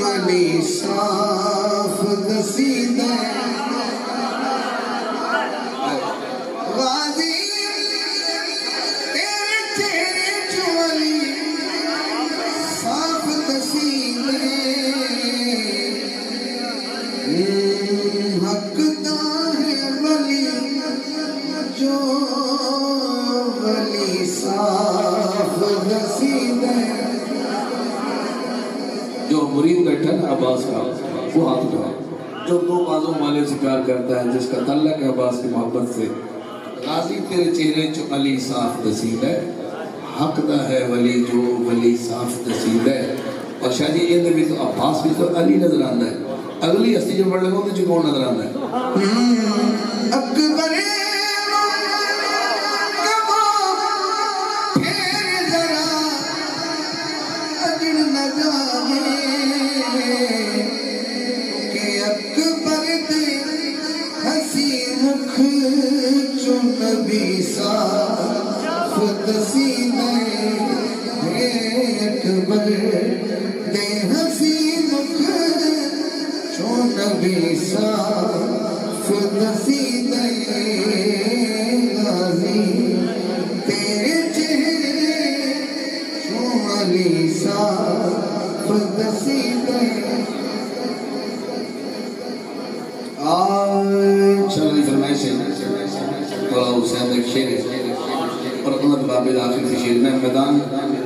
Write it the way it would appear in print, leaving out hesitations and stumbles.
علی صاف دسیدہ غازی تیرے چہرے چو علی صاف دسیدہ حق دا ہے ولی جو ولی صاف دسیدہ جو مرید بیٹھا ہے عباس کا وہ ہاتھ اٹھائے جو دو بازوں والے سے پیار کرتا ہے جس کا تعلق ہے عباس کی محبت سے غازی تیرے چہرے چو علی صاف دسید ہے حق دا ہے ولی جو ولی صاف دسید ہے اور شاہ جی یہ بھی تو عباس بھی تو علی نظر آندہ ہے اگلی ہستی جو پڑھ لگوں تو جو کون نظر آندہ ہے اکبر نبی صاف دسیدہ اکبر دے حسی مکھ چو نبی صاف دسیدہ غازی تیرے چہرے چو علی صاف دسیدہ شرعی فرمائش ہے مولا حسین ایک شیر ہے اور اپنا باب آخر کی شیر میں میدان